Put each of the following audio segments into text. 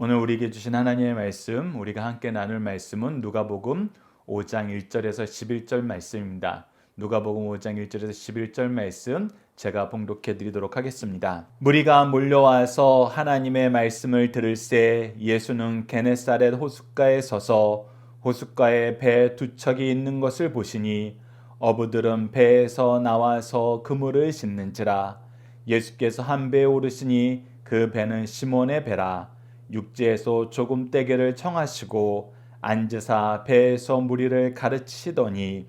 오늘 우리에게 주신 하나님의 말씀, 우리가 함께 나눌 말씀은 누가복음 5장 1절에서 11절 말씀입니다. 누가복음 5장 1절에서 11절 말씀 제가 봉독해 드리도록 하겠습니다. 무리가 몰려와서 하나님의 말씀을 들을새 예수는 게네사렛 호숫가에 서서 호숫가에 배 두 척이 있는 것을 보시니 어부들은 배에서 나와서 그물을 싣는지라. 예수께서 한 배에 오르시니 그 배는 시몬의 배라. 육지에서 조금 떼기를 청하시고 앉으사 배에서 무리를 가르치시더니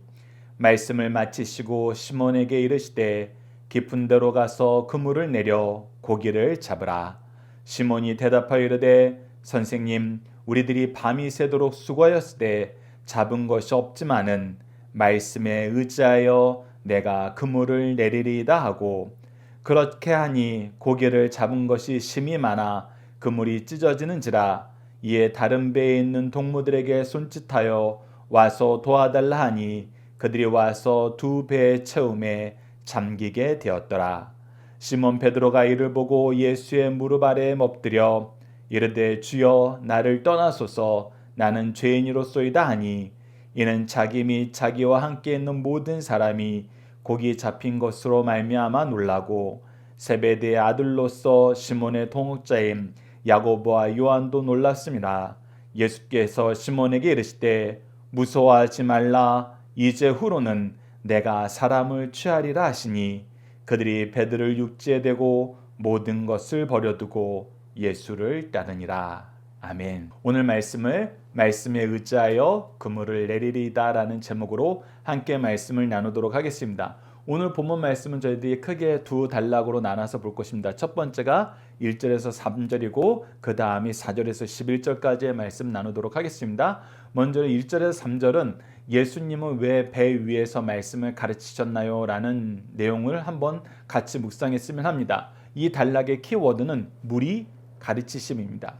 말씀을 마치시고 시몬에게 이르시되 깊은 데로 가서 그물을 내려 고기를 잡으라. 시몬이 대답하여 이르되 선생님, 우리들이 밤이 새도록 수고하였으되 잡은 것이 없지만은 말씀에 의지하여 내가 그물을 내리리이다 하고, 그렇게 하니 고기를 잡은 것이 심히 많아 그물이 찢어지는지라. 이에 다른 배에 있는 동무들에게 손짓하여 와서 도와달라 하니 그들이 와서 두 배의 채움에 잠기게 되었더라. 시몬 베드로가 이를 보고 예수의 무릎 아래에 엎드려 이르되 주여, 나를 떠나소서, 나는 죄인이로소이다 하니, 이는 자기 및 자기와 함께 있는 모든 사람이 고기 잡힌 것으로 말미암아 놀라고 세베대의 아들로서 시몬의 동역자인 야고보와 요한도 놀랐습니다. 예수께서 시몬에게 이르시되 무서워하지 말라. 이제 후로는 내가 사람을 취하리라 하시니 그들이 배들을 육지에 대고 모든 것을 버려두고 예수를 따르니라. 아멘. 오늘 말씀을 말씀에 의지하여 그물을 내리리이다 라는 제목으로 함께 말씀을 나누도록 하겠습니다. 오늘 본문 말씀은 저희들이 크게 두 단락으로 나눠서 볼 것입니다. 첫 번째가 1절에서 3절이고 그 다음이 4절에서 11절까지의 말씀 나누도록 하겠습니다. 먼저 1절에서 3절은 예수님은 왜 배 위에서 말씀을 가르치셨나요? 라는 내용을 한번 같이 묵상했으면 합니다. 이 단락의 키워드는 무리 가르치심입니다.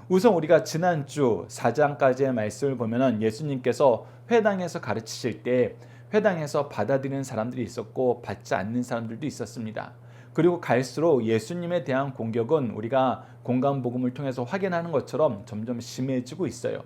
우선 우리가 지난주 4장까지의 말씀을 보면 예수님께서 회당에서 가르치실 때 회당에서 받아들이는 사람들이 있었고 받지 않는 사람들도 있었습니다. 그리고 갈수록 예수님에 대한 공격은 우리가 공간복음을 통해서 확인하는 것처럼 점점 심해지고 있어요.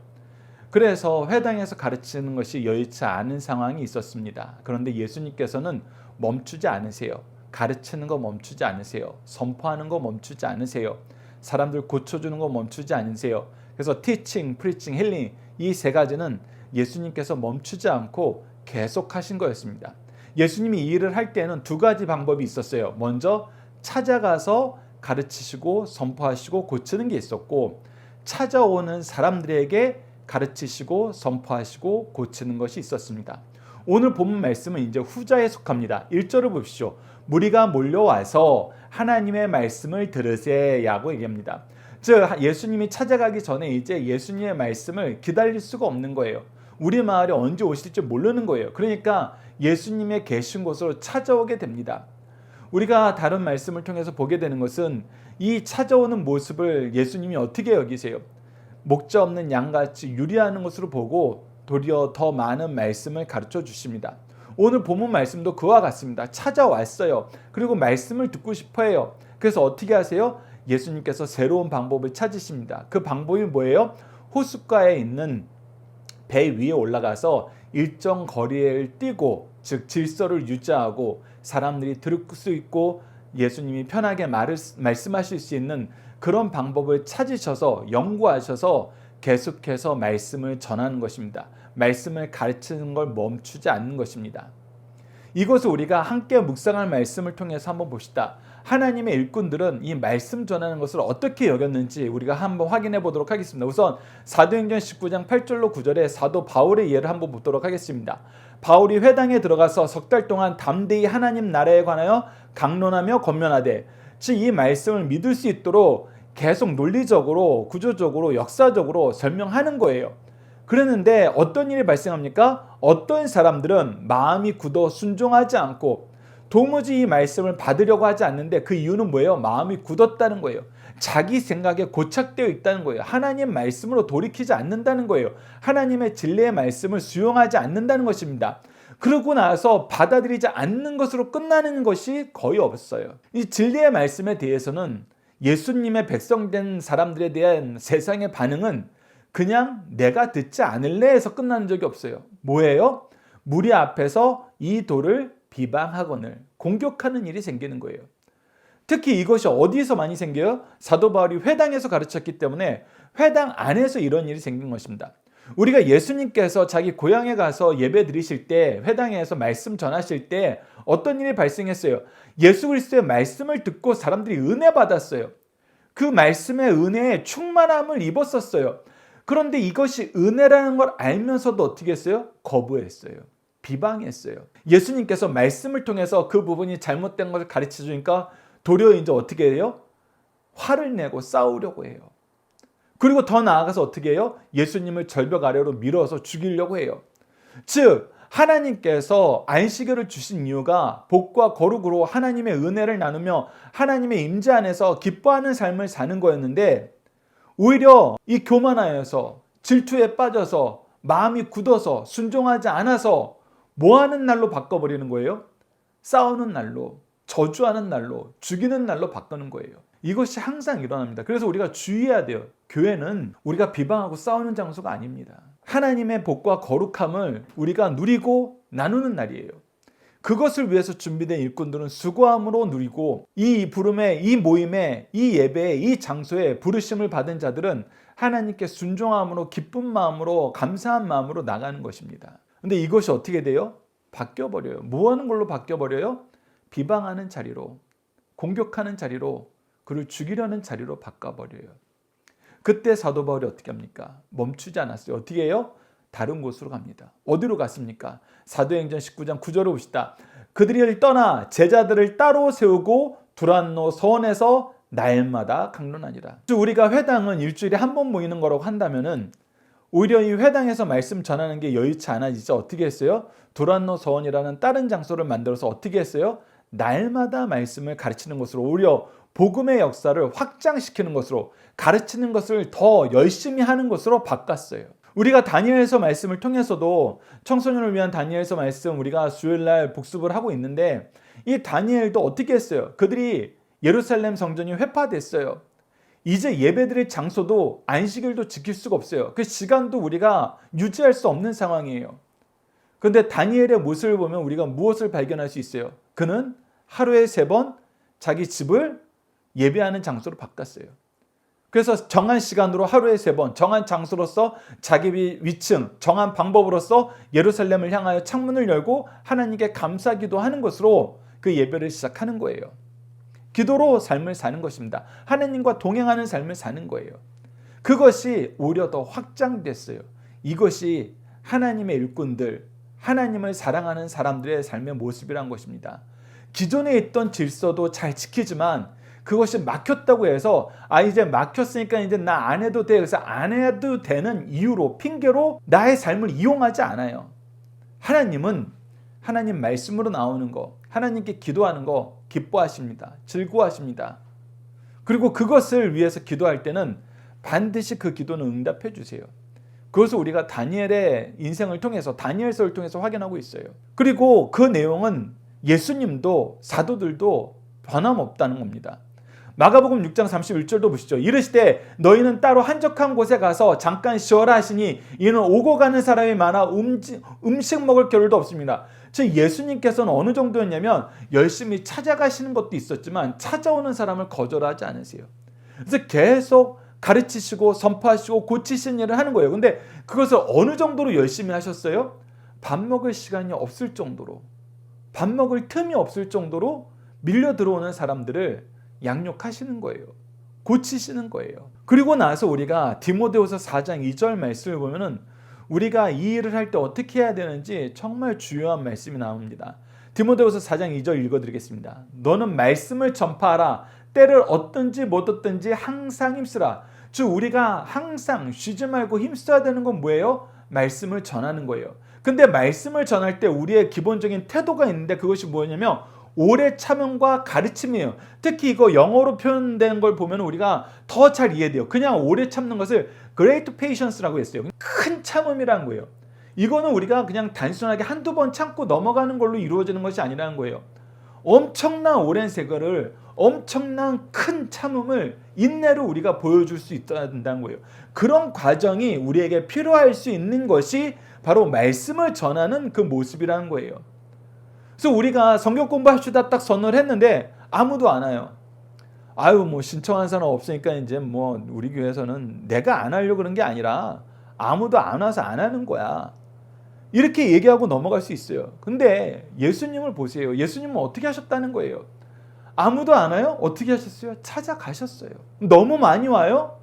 그래서 회당에서 가르치는 것이 여의치 않은 상황이 있었습니다. 그런데 예수님께서는 멈추지 않으세요. 가르치는 거 멈추지 않으세요. 선포하는 거 멈추지 않으세요. 사람들 고쳐주는 거 멈추지 않으세요. 그래서 teaching, preaching, healing 이 세 가지는 예수님께서 멈추지 않고 계속 하신 거였습니다. 예수님이 이 일을 할 때는 두 가지 방법이 있었어요. 먼저 찾아가서 가르치시고 선포하시고 고치는 게 있었고, 찾아오는 사람들에게 가르치시고 선포하시고 고치는 것이 있었습니다. 오늘 본문 말씀은 이제 후자에 속합니다. 1절을 보십시오. 무리가 몰려와서 하나님의 말씀을 들으세요라고 얘기합니다. 즉 예수님이 찾아가기 전에 이제 예수님의 말씀을 기다릴 수가 없는 거예요. 우리 마을에 언제 오실지 모르는 거예요. 그러니까 예수님의 계신 곳으로 찾아오게 됩니다. 우리가 다른 말씀을 통해서 보게 되는 것은 이 찾아오는 모습을 예수님이 어떻게 여기세요? 목자 없는 양같이 유리하는 것으로 보고 도리어 더 많은 말씀을 가르쳐 주십니다. 오늘 본문 말씀도 그와 같습니다. 찾아왔어요. 그리고 말씀을 듣고 싶어 해요. 그래서 어떻게 하세요? 예수님께서 새로운 방법을 찾으십니다. 그 방법이 뭐예요? 호숫가에 있는 배 위에 올라가서 일정 거리를 뛰고, 즉 질서를 유지하고 사람들이 들을 수 있고 예수님이 편하게 말씀하실 수 있는 그런 방법을 찾으셔서 연구하셔서 계속해서 말씀을 전하는 것입니다. 말씀을 가르치는 걸 멈추지 않는 것입니다. 이것을 우리가 함께 묵상할 말씀을 통해서 한번 봅시다. 하나님의 일꾼들은 이 말씀 전하는 것을 어떻게 여겼는지 우리가 한번 확인해 보도록 하겠습니다. 우선 사도행전 19장 8절로 9절에 사도 바울의 예를 한번 보도록 하겠습니다. 바울이 회당에 들어가서 석 달 동안 담대히 하나님 나라에 관하여 강론하며 권면하되, 즉 이 말씀을 믿을 수 있도록 계속 논리적으로 구조적으로 역사적으로 설명하는 거예요. 그랬는데 어떤 일이 발생합니까? 어떤 사람들은 마음이 굳어 순종하지 않고 도무지 이 말씀을 받으려고 하지 않는데, 그 이유는 뭐예요? 마음이 굳었다는 거예요. 자기 생각에 고착되어 있다는 거예요. 하나님 말씀으로 돌이키지 않는다는 거예요. 하나님의 진리의 말씀을 수용하지 않는다는 것입니다. 그러고 나서 받아들이지 않는 것으로 끝나는 것이 거의 없어요. 이 진리의 말씀에 대해서는 예수님의 백성된 사람들에 대한 세상의 반응은 그냥 내가 듣지 않을래 해서 끝나는 적이 없어요. 뭐예요? 무리 앞에서 이 돌을 비방하거늘 공격하는 일이 생기는 거예요. 특히 이것이 어디서 많이 생겨요? 사도 바울이 회당에서 가르쳤기 때문에 회당 안에서 이런 일이 생긴 것입니다. 우리가 예수님께서 자기 고향에 가서 예배 드리실 때, 회당에서 말씀 전하실 때 어떤 일이 발생했어요? 예수 그리스도의 말씀을 듣고 사람들이 은혜 받았어요. 그 말씀의 은혜에 충만함을 입었었어요. 그런데 이것이 은혜라는 걸 알면서도 어떻게 했어요? 거부했어요. 비방했어요. 예수님께서 말씀을 통해서 그 부분이 잘못된 것을 가르쳐 주니까 도리어 이제 어떻게 해요? 화를 내고 싸우려고 해요. 그리고 더 나아가서 어떻게 해요? 예수님을 절벽 아래로 밀어서 죽이려고 해요. 즉 하나님께서 안식일을 주신 이유가 복과 거룩으로 하나님의 은혜를 나누며 하나님의 임재 안에서 기뻐하는 삶을 사는 거였는데 오히려 이 교만하여서 질투에 빠져서 마음이 굳어서 순종하지 않아서 뭐하는 날로 바꿔버리는 거예요? 싸우는 날로, 저주하는 날로, 죽이는 날로 바꾸는 거예요. 이것이 항상 일어납니다. 그래서 우리가 주의해야 돼요. 교회는 우리가 비방하고 싸우는 장소가 아닙니다. 하나님의 복과 거룩함을 우리가 누리고 나누는 날이에요. 그것을 위해서 준비된 일꾼들은 수고함으로 누리고 이 부름에, 이 모임에, 이 예배에, 이 장소에 부르심을 받은 자들은 하나님께 순종함으로 기쁜 마음으로 감사한 마음으로 나가는 것입니다. 근데 이것이 어떻게 돼요? 바뀌어버려요. 뭐 하는 걸로 바뀌어버려요? 비방하는 자리로, 공격하는 자리로, 그를 죽이려는 자리로 바꿔버려요. 그때 사도 바울이 어떻게 합니까? 멈추지 않았어요. 어떻게 해요? 다른 곳으로 갑니다. 어디로 갔습니까? 사도행전 19장 9절을 봅시다. 그들을 떠나 제자들을 따로 세우고 두란노 서원에서 날마다 강론하니라. 우리가 회당은 일주일에 한 번 모이는 거라고 한다면은 오히려 이 회당에서 말씀 전하는 게 여의치 않아지죠. 어떻게 했어요? 두란노 서원이라는 다른 장소를 만들어서 어떻게 했어요? 날마다 말씀을 가르치는 것으로 오히려 복음의 역사를 확장시키는 것으로 가르치는 것을 더 열심히 하는 것으로 바꿨어요. 우리가 다니엘서 말씀을 통해서도 청소년을 위한 다니엘서 말씀 우리가 수요일날 복습을 하고 있는데 이 다니엘도 어떻게 했어요? 그들이 예루살렘 성전이 회파됐어요. 이제 예배드릴 장소도 안식일도 지킬 수가 없어요. 그 시간도 우리가 유지할 수 없는 상황이에요. 그런데 다니엘의 모습을 보면 우리가 무엇을 발견할 수 있어요? 그는 하루에 3번 자기 집을 예배하는 장소로 바꿨어요. 그래서 정한 시간으로 하루에 3번, 정한 장소로서 자기 위층, 정한 방법으로서 예루살렘을 향하여 창문을 열고 하나님께 감사기도 하는 것으로 그 예배를 시작하는 거예요. 기도로 삶을 사는 것입니다. 하나님과 동행하는 삶을 사는 거예요. 그것이 오히려 더 확장됐어요. 이것이 하나님의 일꾼들, 하나님을 사랑하는 사람들의 삶의 모습이란 것입니다. 기존에 있던 질서도 잘 지키지만 그것이 막혔다고 해서 이제 막혔으니까 이제 나 안 해도 돼. 그래서 안 해도 되는 이유로 핑계로 나의 삶을 이용하지 않아요. 하나님은 하나님 말씀으로 나오는 거, 하나님께 기도하는 거 기뻐하십니다. 즐거워하십니다. 그리고 그것을 위해서 기도할 때는 반드시 그 기도는 응답해 주세요. 그것을 우리가 다니엘의 인생을 통해서 다니엘서를 통해서 확인하고 있어요. 그리고 그 내용은 예수님도 사도들도 변함없다는 겁니다. 마가복음 6장 31절도 보시죠. 이르시되 너희는 따로 한적한 곳에 가서 잠깐 쉬어라 하시니 이는 오고 가는 사람이 많아 음식 먹을 겨를도 없습니다. 즉 예수님께서는 어느 정도였냐면 열심히 찾아가시는 것도 있었지만 찾아오는 사람을 거절하지 않으세요. 그래서 계속 가르치시고 선포하시고 고치시는 일을 하는 거예요. 근데 그것을 어느 정도로 열심히 하셨어요? 밥 먹을 시간이 없을 정도로, 밥 먹을 틈이 없을 정도로 밀려 들어오는 사람들을 양육하시는 거예요. 고치시는 거예요. 그리고 나서 우리가 디모데후서 4장 2절 말씀을 보면은 우리가 이 일을 할 때 어떻게 해야 되는지 정말 중요한 말씀이 나옵니다. 디모데후서 4장 2절 읽어드리겠습니다. 너는 말씀을 전파하라. 때를 얻든지 못 얻든지 항상 힘쓰라. 즉 우리가 항상 쉬지 말고 힘써야 되는 건 뭐예요? 말씀을 전하는 거예요. 근데 말씀을 전할 때 우리의 기본적인 태도가 있는데 그것이 뭐냐면 오래 참음과 가르침이에요. 특히 이거 영어로 표현된 걸 보면 우리가 더 잘 이해돼요. 그냥 오래 참는 것을 great patience라고 했어요. 큰 참음이라는 거예요. 이거는 우리가 그냥 단순하게 한두 번 참고 넘어가는 걸로 이루어지는 것이 아니라는 거예요. 엄청난 오랜 세월을 엄청난 큰 참음을 인내로 우리가 보여줄 수 있어야 된다는 거예요. 그런 과정이 우리에게 필요할 수 있는 것이 바로 말씀을 전하는 그 모습이라는 거예요. 그래서 우리가 성경 공부합시다 딱 선언을 했는데 아무도 안 와요. 아유 뭐 신청한 사람 없으니까 이제 뭐 우리 교회에서는 내가 안 하려고 그런 게 아니라 아무도 안 와서 안 하는 거야. 이렇게 얘기하고 넘어갈 수 있어요. 근데 예수님을 보세요. 예수님은 어떻게 하셨다는 거예요? 아무도 안 와요? 어떻게 하셨어요? 찾아가셨어요. 너무 많이 와요?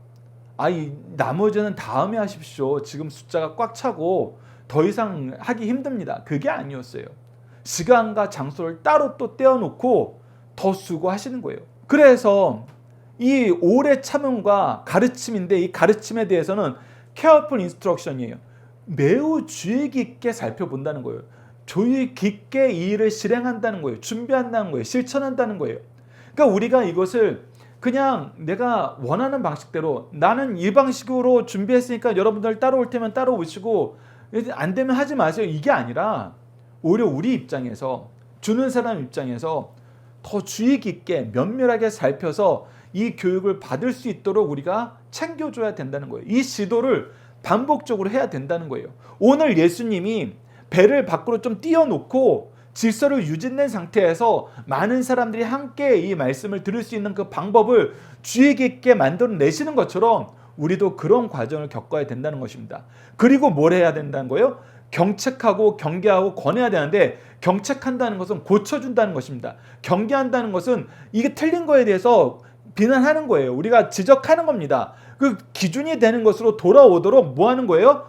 아이 나머지는 다음에 하십시오. 지금 숫자가 꽉 차고 더 이상 하기 힘듭니다. 그게 아니었어요. 시간과 장소를 따로 또 떼어놓고 더 수고하시는 거예요. 그래서 이 오래 참음과 가르침인데 이 가르침에 대해서는 careful instruction이에요. 매우 주의 깊게 살펴본다는 거예요. 주의 깊게 이 일을 실행한다는 거예요. 준비한다는 거예요. 실천한다는 거예요. 그러니까 우리가 이것을 그냥 내가 원하는 방식대로 나는 이 방식으로 준비했으니까 여러분들 따라올 테면 따라오시고 안 되면 하지 마세요. 이게 아니라 오히려 우리 입장에서 주는 사람 입장에서 더 주의 깊게 면밀하게 살펴서 이 교육을 받을 수 있도록 우리가 챙겨줘야 된다는 거예요. 이 지도를 반복적으로 해야 된다는 거예요. 오늘 예수님이 배를 밖으로 좀 띄워놓고 질서를 유지된 상태에서 많은 사람들이 함께 이 말씀을 들을 수 있는 그 방법을 주의 깊게 만들어내시는 것처럼 우리도 그런 과정을 겪어야 된다는 것입니다. 그리고 뭘 해야 된다는 거예요? 경책하고 경계하고 권해야 되는데 경책한다는 것은 고쳐준다는 것입니다. 경계한다는 것은 이게 틀린 거에 대해서 비난하는 거예요. 우리가 지적하는 겁니다. 그 기준이 되는 것으로 돌아오도록 뭐 하는 거예요?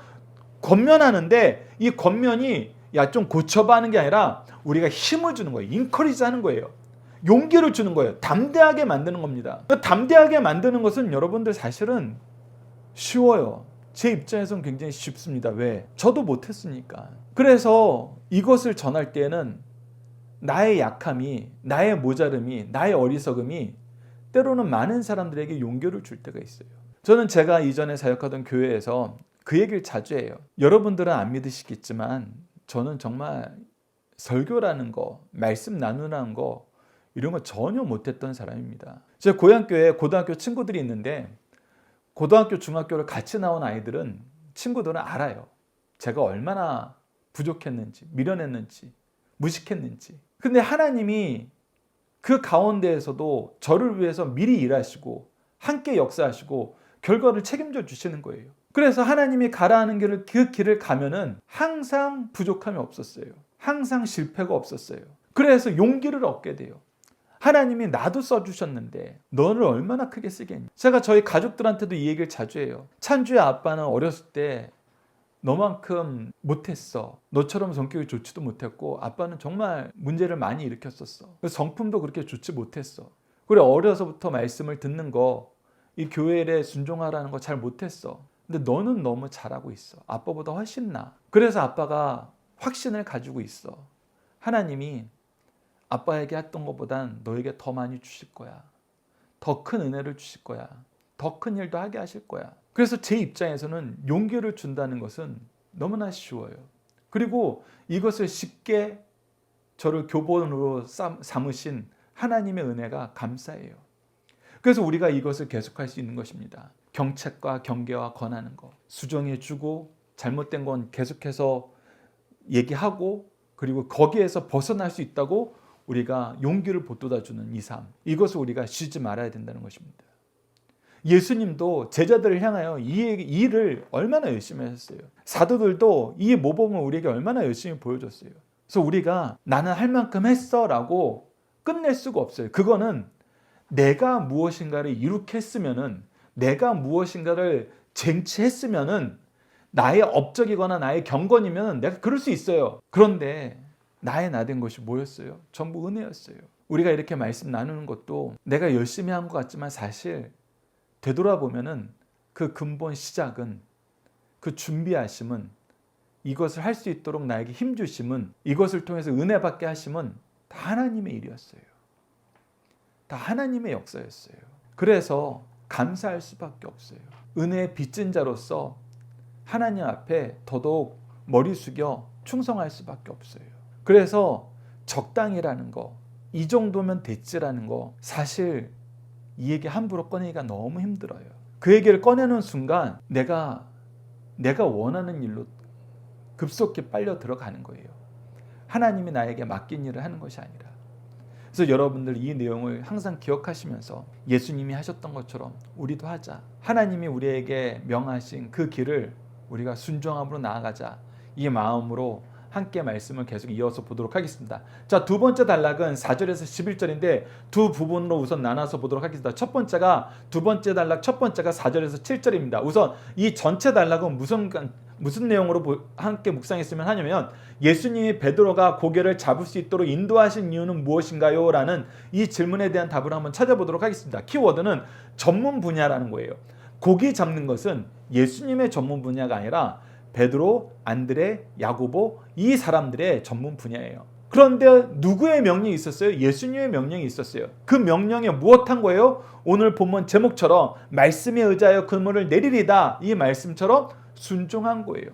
권면하는데 이 권면이 야 좀 고쳐봐 하는 게 아니라 우리가 힘을 주는 거예요. 인커리지 하는 거예요. 용기를 주는 거예요. 담대하게 만드는 겁니다. 담대하게 만드는 것은 여러분들 사실은 쉬워요. 제 입장에서는 굉장히 쉽습니다. 왜? 저도 못했으니까. 그래서 이것을 전할 때는 나의 약함이, 나의 모자름이, 나의 어리석음이 때로는 많은 사람들에게 용기를 줄 때가 있어요. 저는 제가 이전에 사역하던 교회에서 그 얘기를 자주 해요. 여러분들은 안 믿으시겠지만 저는 정말 설교라는 거, 말씀 나누라는 거 이런 거 전혀 못했던 사람입니다. 제 고향교회에 고등학교 친구들이 있는데 고등학교, 중학교를 같이 나온 아이들은 친구들은 알아요. 제가 얼마나 부족했는지, 미련했는지, 무식했는지. 근데 하나님이 그 가운데에서도 저를 위해서 미리 일하시고 함께 역사하시고 결과를 책임져 주시는 거예요. 그래서 하나님이 가라 하는 길을 그 길을 가면은 항상 부족함이 없었어요. 항상 실패가 없었어요. 그래서 용기를 얻게 돼요. 하나님이 나도 써주셨는데 너를 얼마나 크게 쓰겠니? 제가 저희 가족들한테도 이 얘기를 자주 해요. 찬주의 아빠는 어렸을 때 너만큼 못했어. 너처럼 성격이 좋지도 못했고 아빠는 정말 문제를 많이 일으켰었어. 성품도 그렇게 좋지 못했어. 그래 어려서부터 말씀을 듣는 거, 이 교회에 순종하라는 거 잘 못했어. 근데 너는 너무 잘하고 있어. 아빠보다 훨씬 나. 그래서 아빠가 확신을 가지고 있어. 하나님이 아빠에게 했던 것보단 너에게 더 많이 주실 거야. 더 큰 은혜를 주실 거야. 더 큰 일도 하게 하실 거야. 그래서 제 입장에서는 용기를 준다는 것은 너무나 쉬워요. 그리고 이것을 쉽게 저를 교본으로 삼으신 하나님의 은혜가 감사해요. 그래서 우리가 이것을 계속할 수 있는 것입니다. 경책과 경계와 권하는 것. 수정해주고 잘못된 건 계속해서 얘기하고 그리고 거기에서 벗어날 수 있다고 우리가 용기를 보돋아주는 이 삶. 이것을 우리가 쉬지 말아야 된다는 것입니다. 예수님도 제자들을 향하여 이 일을 얼마나 열심히 하셨어요. 사도들도 이 모범을 우리에게 얼마나 열심히 보여줬어요. 그래서 우리가 나는 할 만큼 했어 라고 끝낼 수가 없어요. 그거는 내가 무엇인가를 이룩했으면은, 내가 무엇인가를 쟁취했으면은, 나의 업적이거나 나의 경건이면 내가 그럴 수 있어요. 그런데 나의 나된 것이 뭐였어요? 전부 은혜였어요. 우리가 이렇게 말씀 나누는 것도 내가 열심히 한 것 같지만 사실 되돌아보면은 그 근본 시작은, 그 준비하심은, 이것을 할 수 있도록 나에게 힘 주심은, 이것을 통해서 은혜 받게 하심은 다 하나님의 일이었어요. 다 하나님의 역사였어요. 그래서 감사할 수밖에 없어요. 은혜의 빚진 자로서 하나님 앞에 더더욱 머리 숙여 충성할 수밖에 없어요. 그래서 적당이라는 거, 이 정도면 됐지라는 거, 사실 이 얘기 함부로 꺼내기가 너무 힘들어요. 그 얘기를 꺼내는 순간 내가 원하는 일로 급속히 빨려 들어가는 거예요. 하나님이 나에게 맡긴 일을 하는 것이 아니라. 그래서 여러분들 이 내용을 항상 기억하시면서 예수님이 하셨던 것처럼 우리도 하자. 하나님이 우리에게 명하신 그 길을 우리가 순종함으로 나아가자. 이 마음으로 함께 말씀을 계속 이어서 보도록 하겠습니다. 자, 두 번째 단락은 4절에서 11절인데 두 부분으로 우선 나눠서 보도록 하겠습니다. 두 번째 단락 첫 번째가 4절에서 7절입니다. 우선 이 전체 단락은 무슨 내용으로 함께 묵상했으면 하냐면, 예수님이 베드로가 고개를 잡을 수 있도록 인도하신 이유는 무엇인가요? 라는 이 질문에 대한 답을 한번 찾아보도록 하겠습니다. 키워드는 전문 분야라는 거예요. 고기 잡는 것은 예수님의 전문 분야가 아니라 베드로, 안드레, 야고보 이 사람들의 전문 분야예요. 그런데 누구의 명령이 있었어요? 예수님의 명령이 있었어요. 그 명령에 무엇한 거예요? 오늘 본문 제목처럼 말씀에 의지하여 그물을 내리리다, 이 말씀처럼 순종한 거예요.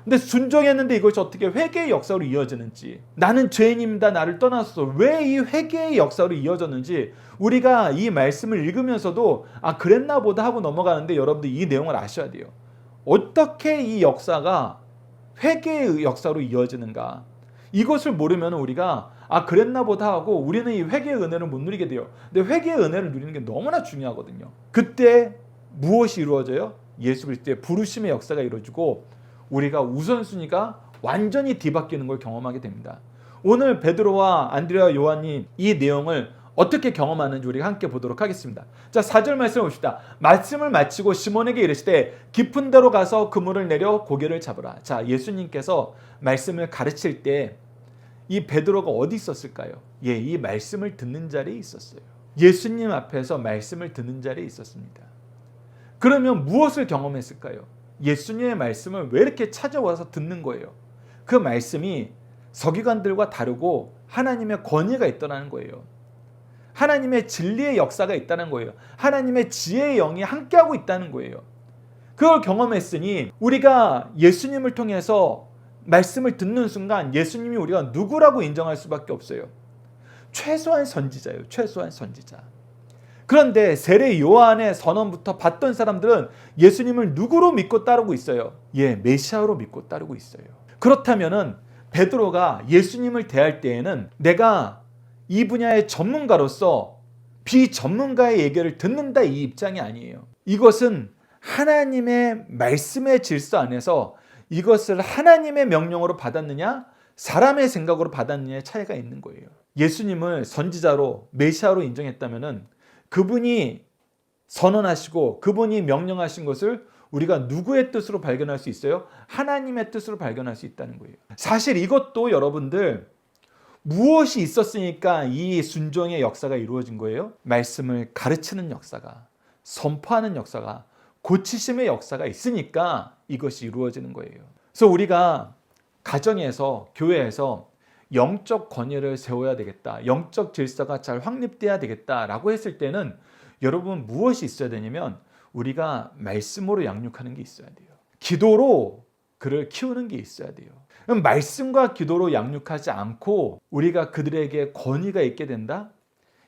근데 순종했는데 이것이 어떻게 회개의 역사로 이어지는지, 나는 죄인입니다, 나를 떠나서 왜 이 회개의 역사로 이어졌는지 우리가 이 말씀을 읽으면서도 그랬나 보다 하고 넘어가는데, 여러분들 이 내용을 아셔야 돼요. 어떻게 이 역사가 회개의 역사로 이어지는가, 이것을 모르면 우리가 그랬나 보다 하고 우리는 이 회개의 은혜를 못 누리게 돼요. 근데 회개의 은혜를 누리는 게 너무나 중요하거든요. 그때 무엇이 이루어져요? 예수 그리스도의 부르심의 역사가 이루어지고 우리가 우선순위가 완전히 뒤바뀌는 걸 경험하게 됩니다. 오늘 베드로와 안드레와 요한이 이 내용을 어떻게 경험하는지 우리가 함께 보도록 하겠습니다. 자, 4절 말씀을 봅시다. 말씀을 마치고 시몬에게 이르시되 깊은 데로 가서 그물을 내려 고기를 잡으라. 자, 예수님께서 말씀을 가르칠 때 이 베드로가 어디 있었을까요? 이 말씀을 듣는 자리에 있었어요. 예수님 앞에서 말씀을 듣는 자리에 있었습니다. 그러면 무엇을 경험했을까요? 예수님의 말씀을 왜 이렇게 찾아와서 듣는 거예요? 그 말씀이 서기관들과 다르고 하나님의 권위가 있다는 거예요. 하나님의 진리의 역사가 있다는 거예요. 하나님의 지혜의 영이 함께하고 있다는 거예요. 그걸 경험했으니 우리가 예수님을 통해서 말씀을 듣는 순간 예수님이 우리가 누구라고 인정할 수밖에 없어요. 최소한 선지자예요. 최소한 선지자. 그런데 세례 요한의 선언부터 받던 사람들은 예수님을 누구로 믿고 따르고 있어요? 메시아로 믿고 따르고 있어요. 그렇다면은 베드로가 예수님을 대할 때에는 내가 이 분야의 전문가로서 비전문가의 얘기를 듣는다, 이 입장이 아니에요. 이것은 하나님의 말씀의 질서 안에서 이것을 하나님의 명령으로 받았느냐 사람의 생각으로 받았느냐의 차이가 있는 거예요. 예수님을 선지자로 메시아로 인정했다면은 그분이 선언하시고 그분이 명령하신 것을 우리가 누구의 뜻으로 발견할 수 있어요? 하나님의 뜻으로 발견할 수 있다는 거예요. 사실 이것도 여러분들 무엇이 있었으니까 이 순종의 역사가 이루어진 거예요? 말씀을 가르치는 역사가, 선포하는 역사가, 고치심의 역사가 있으니까 이것이 이루어지는 거예요. 그래서 우리가 가정에서, 교회에서 영적 권위를 세워야 되겠다, 영적 질서가 잘 확립돼야 되겠다라고 했을 때는 여러분 무엇이 있어야 되냐면 우리가 말씀으로 양육하는 게 있어야 돼요. 기도로 그를 키우는 게 있어야 돼요. 그럼 말씀과 기도로 양육하지 않고 우리가 그들에게 권위가 있게 된다?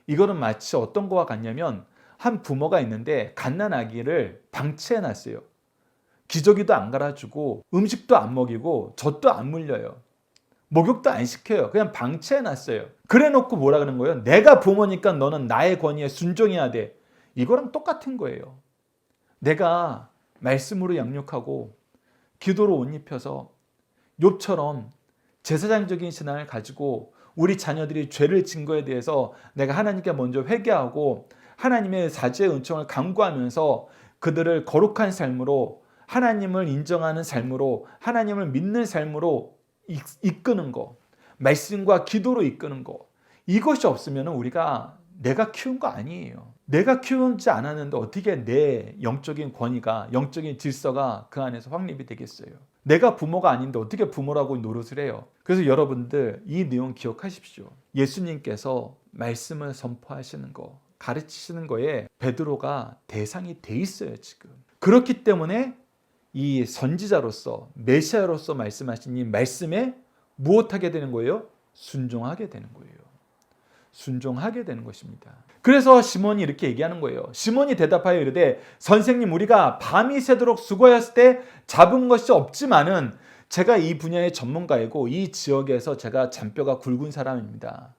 이거는 마치 어떤 거와 같냐면 한 부모가 있는데 갓난 아기를 방치해놨어요. 기저귀도 안 갈아주고 음식도 안 먹이고 젖도 안 물려요. 목욕도 안 시켜요. 그냥 방치해놨어요. 그래놓고 뭐라 그러는 거예요? 내가 부모니까 너는 나의 권위에 순종해야 돼. 이거랑 똑같은 거예요. 내가 말씀으로 양육하고 기도로 옷 입혀서 욥처럼 제사장적인 신앙을 가지고 우리 자녀들이 죄를 진 거에 대해서 내가 하나님께 먼저 회개하고 하나님의 사죄의 은총을 간구하면서 그들을 거룩한 삶으로, 하나님을 인정하는 삶으로, 하나님을 믿는 삶으로 이끄는 거, 말씀과 기도로 이끄는 거, 이것이 없으면 우리가 내가 키운 거 아니에요. 내가 키우지 않았는데 어떻게 내 영적인 권위가, 영적인 질서가 그 안에서 확립이 되겠어요? 내가 부모가 아닌데 어떻게 부모라고 노릇을 해요? 그래서 여러분들 이 내용 기억하십시오. 예수님께서 말씀을 선포하시는 거, 가르치시는 거에 베드로가 대상이 돼 있어요, 지금. 그렇기 때문에 이 선지자로서, 메시아로서 말씀하신 이 말씀에 무엇하게 되는 거예요? 순종하게 되는 거예요. 순종하게 되는 것입니다. 그래서 시몬이 이렇게 얘기하는 거예요. 시몬이 대답하여 이르되 선생님 우리가 밤이 새도록 수고하였을 때 잡은 것이 없지만은 제가 이 분야의 전문가이고 이 지역에서 제가 잔뼈가 굵은 사람입니다.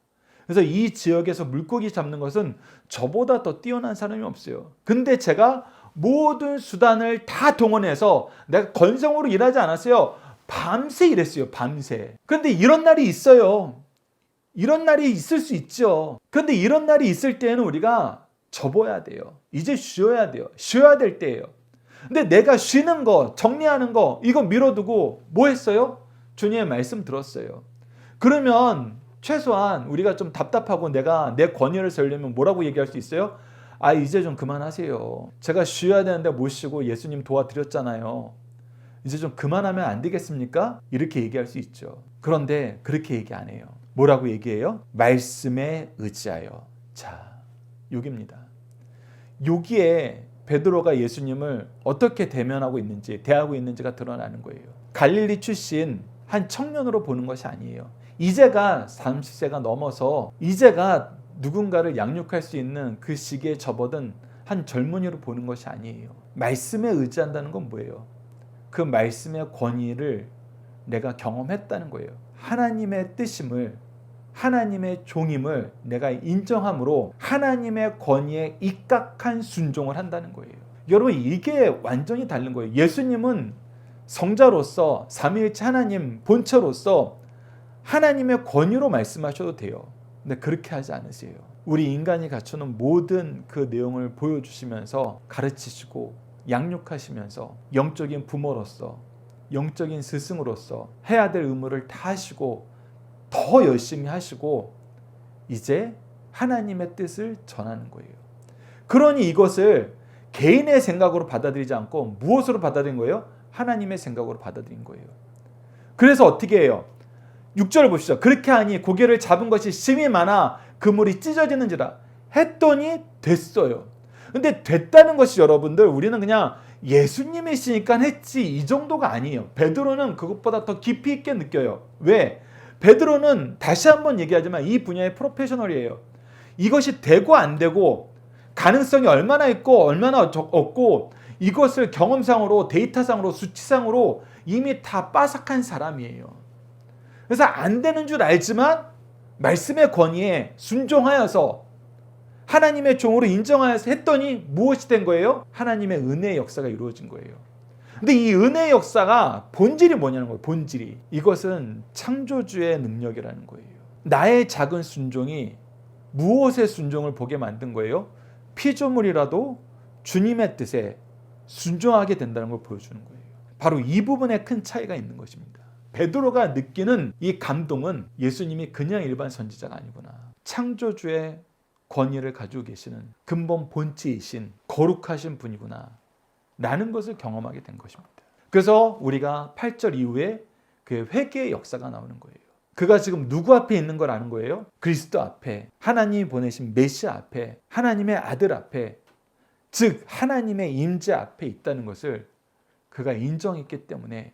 그래서 이 지역에서 물고기 잡는 것은 저보다 더 뛰어난 사람이 없어요. 근데 제가 모든 수단을 다 동원해서 내가 건성으로 일하지 않았어요. 밤새 일했어요. 밤새. 근데 이런 날이 있어요. 이런 날이 있을 수 있죠. 근데 이런 날이 있을 때는 우리가 접어야 돼요. 이제 쉬어야 돼요. 쉬어야 될 때예요. 근데 내가 쉬는 거, 정리하는 거 이거 미뤄두고 뭐 했어요? 주님의 말씀 들었어요. 그러면 최소한 우리가 좀 답답하고 내가 내 권위를 세우려면 뭐라고 얘기할 수 있어요? 아 이제 좀 그만하세요. 제가 쉬어야 되는데 못 쉬고 예수님 도와드렸잖아요. 이제 좀 그만하면 안 되겠습니까? 이렇게 얘기할 수 있죠. 그런데 그렇게 얘기 안 해요. 뭐라고 얘기해요? 말씀에 의지하여. 자, 여기입니다. 여기에 베드로가 예수님을 어떻게 대면하고 있는지, 대하고 있는지가 드러나는 거예요. 갈릴리 출신 한 청년으로 보는 것이 아니에요. 이제가 30세가 넘어서 이제가 누군가를 양육할 수 있는 그 시기에 접어든 한 젊은이로 보는 것이 아니에요. 말씀에 의지한다는 건 뭐예요? 그 말씀의 권위를 내가 경험했다는 거예요. 하나님의 뜻임을, 하나님의 종임을 내가 인정함으로 하나님의 권위에 입각한 순종을 한다는 거예요. 여러분 이게 완전히 다른 거예요. 예수님은 성자로서 삼위일체 하나님 본체로서 하나님의 권위로 말씀하셔도 돼요. 근데 그렇게 하지 않으세요. 우리 인간이 갖추는 모든 그 내용을 보여주시면서 가르치시고 양육하시면서 영적인 부모로서 영적인 스승으로서 해야 될 의무를 다 하시고 더 열심히 하시고 이제 하나님의 뜻을 전하는 거예요. 그러니 이것을 개인의 생각으로 받아들이지 않고 무엇으로 받아들인 거예요? 하나님의 생각으로 받아들인 거예요. 그래서 어떻게 해요? 6절 보시죠. 그렇게 하니 고개를 잡은 것이 심히 많아 그물이 찢어지는지라 했더니 됐어요. 근데 됐다는 것이 여러분들 우리는 그냥 예수님이시니까 했지 이 정도가 아니에요. 베드로는 그것보다 더 깊이 있게 느껴요. 왜? 베드로는 다시 한번 얘기하지만 이 분야의 프로페셔널이에요. 이것이 되고 안 되고 가능성이 얼마나 있고 얼마나 없고 이것을 경험상으로 데이터상으로 수치상으로 이미 다 빠삭한 사람이에요. 그래서 안 되는 줄 알지만 말씀의 권위에 순종하여서 하나님의 종으로 인정하여서 했더니 무엇이 된 거예요? 하나님의 은혜의 역사가 이루어진 거예요. 근데 이 은혜의 역사가 본질이 뭐냐는 거예요. 본질이. 이것은 창조주의 능력이라는 거예요. 나의 작은 순종이 무엇의 순종을 보게 만든 거예요? 피조물이라도 주님의 뜻에 순종하게 된다는 걸 보여주는 거예요. 바로 이 부분에 큰 차이가 있는 것입니다. 베드로가 느끼는 이 감동은 예수님이 그냥 일반 선지자가 아니구나. 창조주의 권위를 가지고 계시는 근본 본체이신 거룩하신 분이구나 라는 것을 경험하게 된 것입니다. 그래서 우리가 8절 이후에 그 회개의 역사가 나오는 거예요. 그가 지금 누구 앞에 있는 걸 아는 거예요? 그리스도 앞에, 하나님이 보내신 메시아 앞에, 하나님의 아들 앞에, 즉 하나님의 임재 앞에 있다는 것을 그가 인정했기 때문에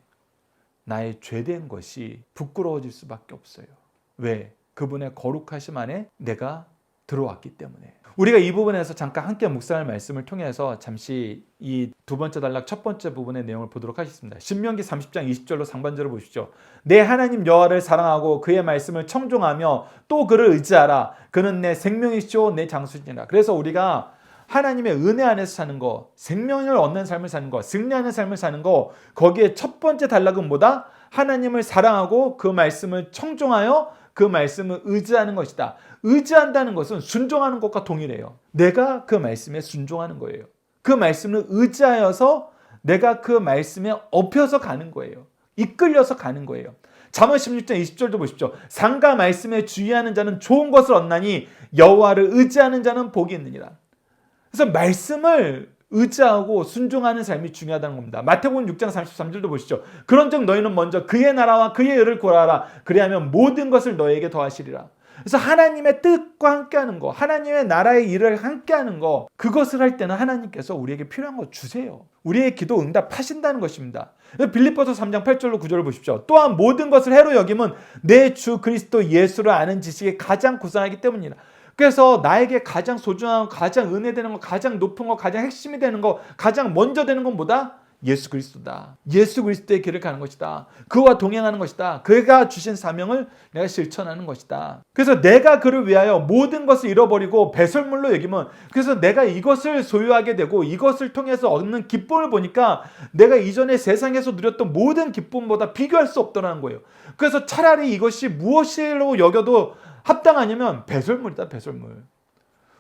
나의 죄된 것이 부끄러워질 수밖에 없어요. 왜? 그분의 거룩하심 안에 내가 들어왔기 때문에. 우리가 이 부분에서 잠깐 함께 묵상할 말씀을 통해서 잠시 이 두 번째 단락 첫 번째 부분의 내용을 보도록 하겠습니다. 신명기 30장 20절로 상반절을 보십시오. 내 하나님 여호와를 사랑하고 그의 말씀을 청종하며 또 그를 의지하라. 그는 내 생명이시오 내 장수시니라. 그래서 우리가 하나님의 은혜 안에서 사는 거, 생명을 얻는 삶을 사는 거, 승리하는 삶을 사는 거, 거기에 첫 번째 단락은 뭐다? 하나님을 사랑하고 그 말씀을 청종하여 그 말씀을 의지하는 것이다. 의지한다는 것은 순종하는 것과 동일해요. 내가 그 말씀에 순종하는 거예요. 그 말씀을 의지하여서 내가 그 말씀에 업혀서 가는 거예요. 이끌려서 가는 거예요. 잠언 16장 20절도 보십시오. 상가 말씀에 주의하는 자는 좋은 것을 얻나니 여호와를 의지하는 자는 복이 있느니라. 그래서 말씀을 의지하고 순종하는 삶이 중요하다는 겁니다. 마태복음 6장 33절도 보시죠. 그런즉 너희는 먼저 그의 나라와 그의 의를 구하라. 그리하면 모든 것을 너희에게 더하시리라. 그래서 하나님의 뜻과 함께하는 거, 하나님의 나라의 일을 함께하는 거, 그것을 할 때는 하나님께서 우리에게 필요한 거 주세요. 우리의 기도 응답하신다는 것입니다. 빌립보서 3장 8절로 9절을 보십시오. 또한 모든 것을 해로 여김은 내 주 그리스도 예수를 아는 지식이 가장 고상하기 때문이라. 그래서 나에게 가장 소중한 거, 가장 은혜되는 거, 가장 높은 거, 가장 핵심이 되는 거, 가장 먼저 되는 건 뭐다? 예수 그리스도다. 예수 그리스도의 길을 가는 것이다. 그와 동행하는 것이다. 그가 주신 사명을 내가 실천하는 것이다. 그래서 내가 그를 위하여 모든 것을 잃어버리고 배설물로 여기면, 그래서 내가 이것을 소유하게 되고 이것을 통해서 얻는 기쁨을 보니까 내가 이전에 세상에서 누렸던 모든 기쁨보다 비교할 수 없더라는 거예요. 그래서 차라리 이것이 무엇으로 여겨도 합당하냐면 배설물이다. 배설물.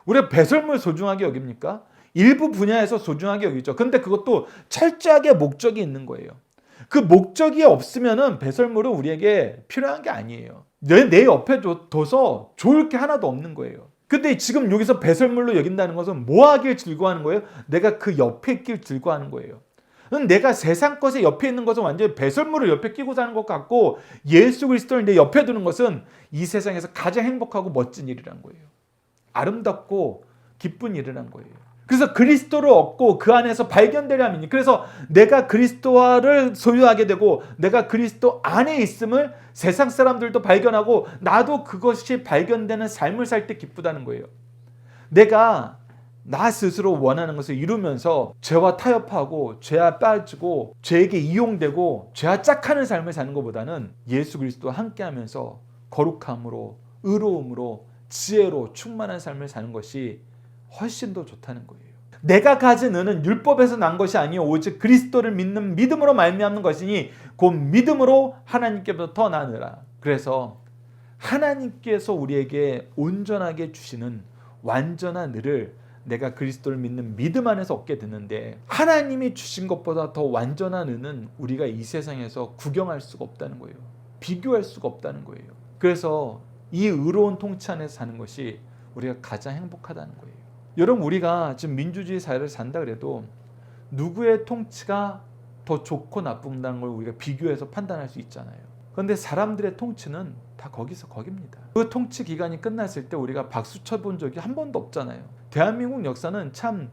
우리가 배설물 소중하게 여깁니까? 일부 분야에서 소중하게 여기죠. 근데 그것도 철저하게 목적이 있는 거예요. 그 목적이 없으면은 배설물은 우리에게 필요한 게 아니에요. 내 옆에 둬서 좋을 게 하나도 없는 거예요. 근데 지금 여기서 배설물로 여긴다는 것은 뭐 하길 즐거워하는 거예요? 내가 그 옆에 있길 즐거워하는 거예요. 내가 세상 것에 옆에 있는 것은 완전히 배설물을 옆에 끼고 사는 것 같고, 예수 그리스도를 내 옆에 두는 것은 이 세상에서 가장 행복하고 멋진 일이란 거예요. 아름답고 기쁜 일이란 거예요. 그래서 그리스도를 얻고 그 안에서 발견되려면, 그래서 내가 그리스도를 소유하게 되고 내가 그리스도 안에 있음을 세상 사람들도 발견하고 나도 그것이 발견되는 삶을 살 때 기쁘다는 거예요. 내가 나 스스로 원하는 것을 이루면서 죄와 타협하고 죄와 빠지고 죄에게 이용되고 죄와 짝하는 삶을 사는 것보다는 예수 그리스도와 함께하면서 거룩함으로, 의로움으로, 지혜로 충만한 삶을 사는 것이 훨씬 더 좋다는 거예요. 내가 가진 은은 율법에서 난 것이 아니요 오직 그리스도를 믿는 믿음으로 말미암는 것이니 곧 믿음으로 하나님께부터 나느라. 그래서 하나님께서 우리에게 온전하게 주시는 완전한 을을 내가 그리스도를 믿는 믿음 안에서 얻게 되는데, 하나님이 주신 것보다 더 완전한 은은 우리가 이 세상에서 구경할 수가 없다는 거예요. 비교할 수가 없다는 거예요. 그래서 이 의로운 통치 안에서 사는 것이 우리가 가장 행복하다는 거예요. 여러분, 우리가 지금 민주주의 사회를 산다 그래도 누구의 통치가 더 좋고 나쁜다는 걸 우리가 비교해서 판단할 수 있잖아요. 그런데 사람들의 통치는 다 거기서 거깁니다. 그 통치 기간이 끝났을 때 우리가 박수 쳐본 적이 한 번도 없잖아요. 대한민국 역사는 참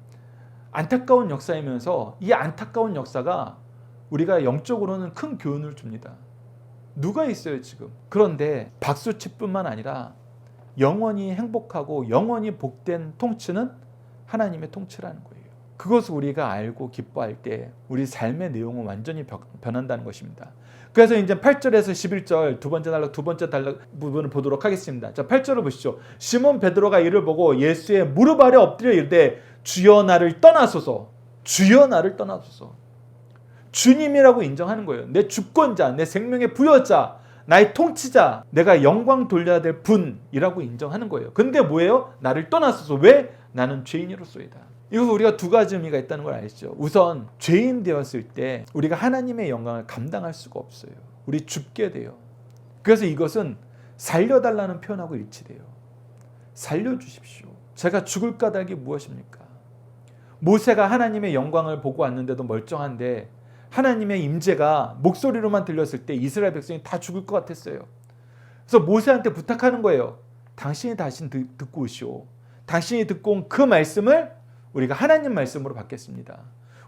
안타까운 역사이면서 이 안타까운 역사가 우리가 영적으로는 큰 교훈을 줍니다. 누가 있어요 지금? 그런데 박수치뿐만 아니라 영원히 행복하고 영원히 복된 통치는 하나님의 통치라는 거예요. 그것을 우리가 알고 기뻐할 때 우리 삶의 내용은 완전히 변한다는 것입니다. 그래서 이제 8절에서 11절 두 번째 단락 부분을 보도록 하겠습니다. 자, 8절을 보시죠. 시몬 베드로가 이를 보고 예수의 무릎 아래 엎드려 이르되 주여 나를 떠나소서. 주여 나를 떠나소서. 주님이라고 인정하는 거예요. 내 주권자, 내 생명의 부여자, 나의 통치자, 내가 영광 돌려야 될 분이라고 인정하는 거예요. 근데 뭐예요? 나를 떠나소서. 왜? 나는 죄인이로소이다. 이거 우리가 두 가지 의미가 있다는 걸 아시죠? 우선 죄인 되었을 때 우리가 하나님의 영광을 감당할 수가 없어요. 우리 죽게 돼요. 그래서 이것은 살려달라는 표현하고 일치돼요. 살려주십시오. 제가 죽을 까닭이 무엇입니까? 모세가 하나님의 영광을 보고 왔는데도 멀쩡한데 하나님의 임재가 목소리로만 들렸을 때 이스라엘 백성이 다 죽을 것 같았어요. 그래서 모세한테 부탁하는 거예요. 당신이 다시 듣고 오시오. 당신이 듣고 온 그 말씀을 우리가 하나님 말씀으로 받겠습니다.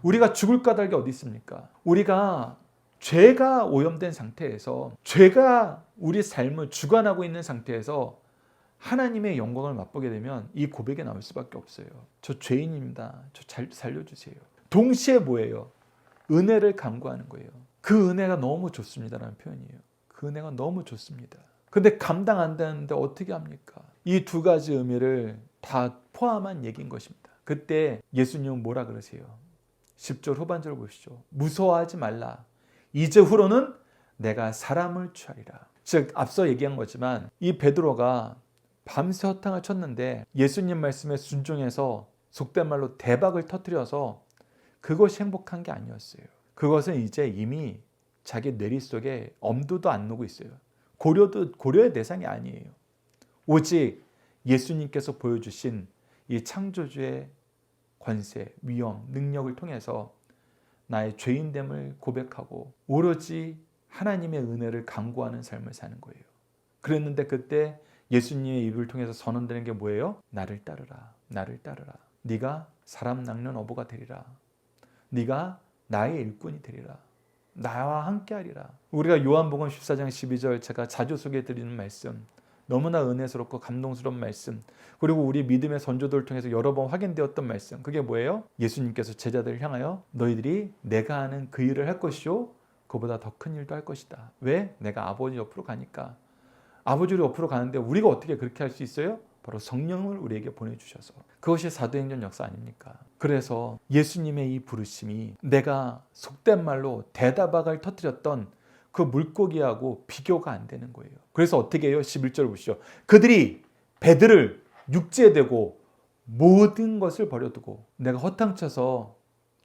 우리가 죽을 까닭이 어디 있습니까? 우리가 죄가 오염된 상태에서, 죄가 우리 삶을 주관하고 있는 상태에서 하나님의 영광을 맛보게 되면 이 고백이 나올 수밖에 없어요. 저 죄인입니다. 저 잘 살려주세요. 동시에 뭐예요? 은혜를 간구하는 거예요. 그 은혜가 너무 좋습니다라는 표현이에요. 그 은혜가 너무 좋습니다. 근데 감당 안 되는데 어떻게 합니까? 이 두 가지 의미를 다 포함한 얘기인 것입니다. 그때 예수님은 뭐라 그러세요? 10절 후반절을 보시죠. 무서워하지 말라. 이제 후로는 내가 사람을 취하리라. 즉 앞서 얘기한 거지만 이 베드로가 밤새 허탕을 쳤는데 예수님 말씀에 순종해서 속된 말로 대박을 터뜨려서 그것이 행복한 게 아니었어요. 그것은 이제 이미 자기 뇌리 속에 엄두도 안 나고 있어요. 고려의 대상이 아니에요. 오직 예수님께서 보여주신 이 창조주의 권세, 위엄, 능력을 통해서 나의 죄인됨을 고백하고 오로지 하나님의 은혜를 간구하는 삶을 사는 거예요. 그랬는데 그때 예수님의 입을 통해서 선언되는 게 뭐예요? 나를 따르라. 나를 따르라. 네가 사람 낚는 어부가 되리라. 네가 나의 일꾼이 되리라. 나와 함께하리라. 우리가 요한복음 14장 12절 제가 자주 소개해드리는 말씀, 너무나 은혜스럽고 감동스러운 말씀, 그리고 우리 믿음의 선조들을 통해서 여러 번 확인되었던 말씀, 그게 뭐예요? 예수님께서 제자들을 향하여 너희들이 내가 하는 그 일을 할 것이요 그보다 더 큰 일도 할 것이다. 왜? 내가 아버지 옆으로 가니까. 아버지 옆으로 가는데 우리가 어떻게 그렇게 할 수 있어요? 바로 성령을 우리에게 보내주셔서. 그것이 사도행전 역사 아닙니까? 그래서 예수님의 이 부르심이 내가 속된 말로 대다박을 터뜨렸던 그 물고기하고 비교가 안 되는 거예요. 그래서 어떻게 해요? 11절 보시죠. 그들이 배들을 육지에 대고 모든 것을 버려두고, 내가 허탕쳐서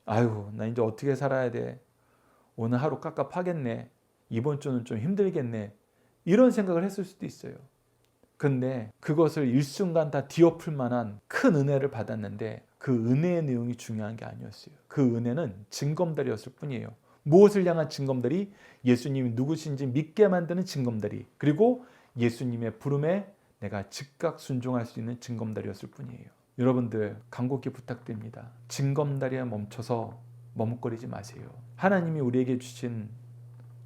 아유 나 이제 어떻게 살아야 돼, 오늘 하루 깝깝하겠네, 이번 주는 좀 힘들겠네, 이런 생각을 했을 수도 있어요. 근데 그것을 일순간 다 뒤엎을 만한 큰 은혜를 받았는데 그 은혜의 내용이 중요한 게 아니었어요. 그 은혜는 징검다리였을 뿐이에요. 무엇을 향한 징검다리? 예수님이 누구신지 믿게 만드는 징검다리, 그리고 예수님의 부름에 내가 즉각 순종할 수 있는 징검다리였을 뿐이에요. 여러분들 간곡히 부탁드립니다. 징검다리에 멈춰서 머뭇거리지 마세요. 하나님이 우리에게 주신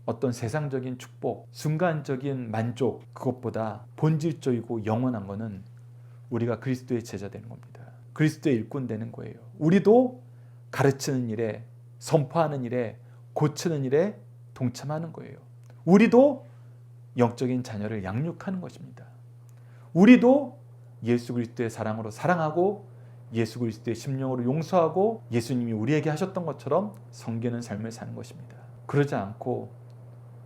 어떤 세상적인 축복, 순간적인 만족, 그것보다 본질적이고 영원한 것은 우리가 그리스도의 제자 되는 겁니다. 그리스도의 일꾼 되는 거예요. 우리도 가르치는 일에, 선포하는 일에, 고치는 일에 동참하는 거예요. 우리도 영적인 자녀를 양육하는 것입니다. 우리도 예수 그리스도의 사랑으로 사랑하고 예수 그리스도의 심령으로 용서하고 예수님이 우리에게 하셨던 것처럼 섬기는 삶을 사는 것입니다. 그러지 않고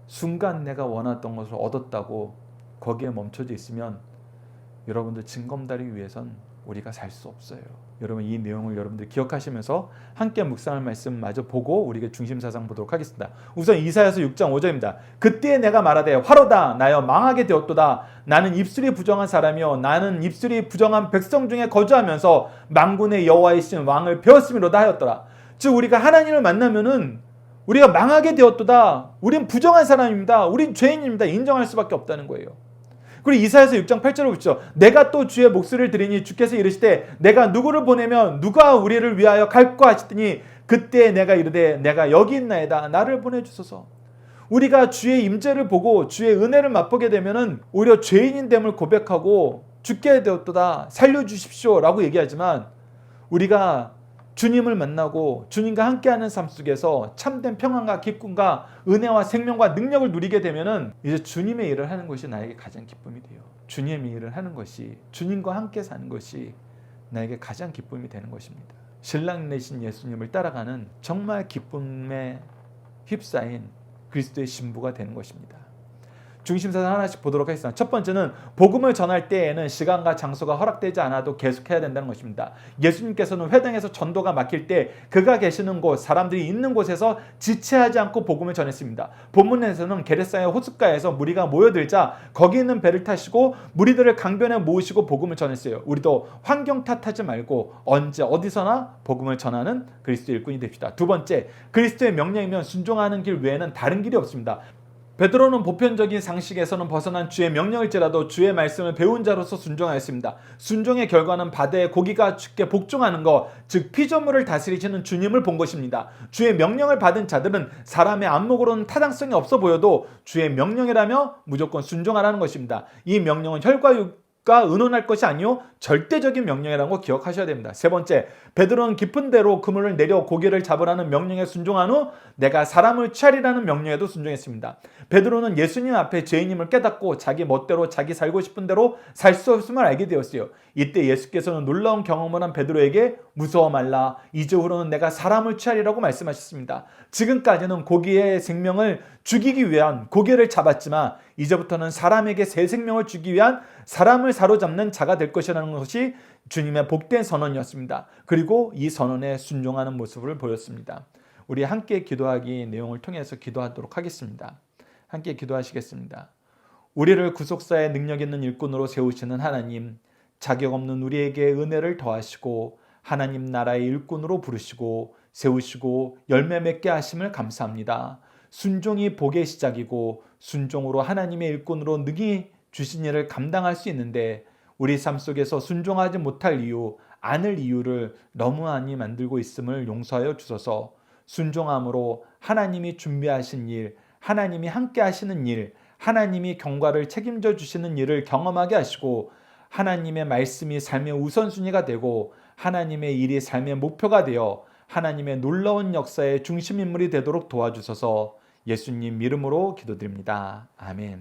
순간 내가 원했던 것을 얻었다고 거기에 멈춰져 있으면 여러분들 징검다리 위에선 우리가 살 수 없어요. 여러분 이 내용을 여러분들 기억하시면서 함께 묵상할 말씀 마저 보고 우리에게 중심사상 보도록 하겠습니다. 우선 이사야서 6장 5절입니다. 그때 내가 말하되 화로다 나여 망하게 되었도다. 나는 입술이 부정한 사람이요 나는 입술이 부정한 백성 중에 거주하면서 만군의 여호와이신 왕을 배웠음이로다 하였더라. 즉 우리가 하나님을 만나면은 우리가 망하게 되었도다. 우린 부정한 사람입니다. 우린 죄인입니다. 인정할 수밖에 없다는 거예요. 그리고 이사야서 6장 8절을 보시죠. 내가 또 주의 목소리를 들으니 주께서 이르시되 내가 누구를 보내면 누가 우리를 위하여 갈까 하시더니 그때 내가 이르되 내가 여기 있나이다. 나를 보내주소서. 우리가 주의 임재를 보고 주의 은혜를 맛보게 되면은 오히려 죄인인 됨을 고백하고 죽게 되었도다. 살려주십시오 라고 얘기하지만 우리가 주님을 만나고 주님과 함께하는 삶 속에서 참된 평안과 기쁨과 은혜와 생명과 능력을 누리게 되면은 이제 주님의 일을 하는 것이 나에게 가장 기쁨이 돼요. 주님의 일을 하는 것이, 주님과 함께 사는 것이 나에게 가장 기쁨이 되는 것입니다. 신랑 내신 예수님을 따라가는 정말 기쁨에 휩싸인 그리스도의 신부가 되는 것입니다. 중심사상 하나씩 보도록 하겠습니다. 첫 번째는 복음을 전할 때에는 시간과 장소가 허락되지 않아도 계속해야 된다는 것입니다. 예수님께서는 회당에서 전도가 막힐 때 그가 계시는 곳, 사람들이 있는 곳에서 지체하지 않고 복음을 전했습니다. 본문에서는 게르사의 호숫가에서 무리가 모여들자 거기 있는 배를 타시고 무리들을 강변에 모으시고 복음을 전했어요. 우리도 환경 탓하지 말고 언제 어디서나 복음을 전하는 그리스도의 일꾼이 됩시다. 두 번째, 그리스도의 명령이면 순종하는 길 외에는 다른 길이 없습니다. 베드로는 보편적인 상식에서는 벗어난 주의 명령일지라도 주의 말씀을 배운 자로서 순종하였습니다. 순종의 결과는 바다의 고기가 죽게 복종하는 것, 즉 피조물을 다스리시는 주님을 본 것입니다. 주의 명령을 받은 자들은 사람의 안목으로는 타당성이 없어 보여도 주의 명령이라며 무조건 순종하라는 것입니다. 이 명령은 혈과 육과 의논할 것이 아니요 절대적인 명령이라는 거 기억하셔야 됩니다. 세 번째, 베드로는 깊은 데로 그물을 내려 고기를 잡으라는 명령에 순종한 후 내가 사람을 취하리라는 명령에도 순종했습니다. 베드로는 예수님 앞에 죄인임을 깨닫고 자기 멋대로 자기 살고 싶은 대로 살 수 없음을 알게 되었어요. 이때 예수께서는 놀라운 경험을 한 베드로에게 무서워 말라, 이제 후로는 내가 사람을 취하리라고 말씀하셨습니다. 지금까지는 고기의 생명을 죽이기 위한 고기를 잡았지만 이제부터는 사람에게 새 생명을 주기 위한 사람을 사로잡는 자가 될 것이라는 것이 주님의 복된 선언이었습니다. 그리고 이 선언에 순종하는 모습을 보였습니다. 우리 함께 기도하기 내용을 통해서 기도하도록 하겠습니다. 함께 기도하시겠습니다. 우리를 구속사의 능력 있는 일꾼으로 세우시는 하나님, 자격 없는 우리에게 은혜를 더하시고 하나님 나라의 일꾼으로 부르시고 세우시고 열매 맺게 하심을 감사합니다. 순종이 복의 시작이고 순종으로 하나님의 일꾼으로 능히 주신 일을 감당할 수 있는데 우리 삶 속에서 순종하지 못할 이유, 않을 이유를 너무 많이 만들고 있음을 용서하여 주소서. 순종함으로 하나님이 준비하신 일, 하나님이 함께 하시는 일, 하나님이 경과를 책임져 주시는 일을 경험하게 하시고 하나님의 말씀이 삶의 우선순위가 되고 하나님의 일이 삶의 목표가 되어 하나님의 놀라운 역사의 중심 인물이 되도록 도와주소서. 예수님 이름으로 기도드립니다. 아멘.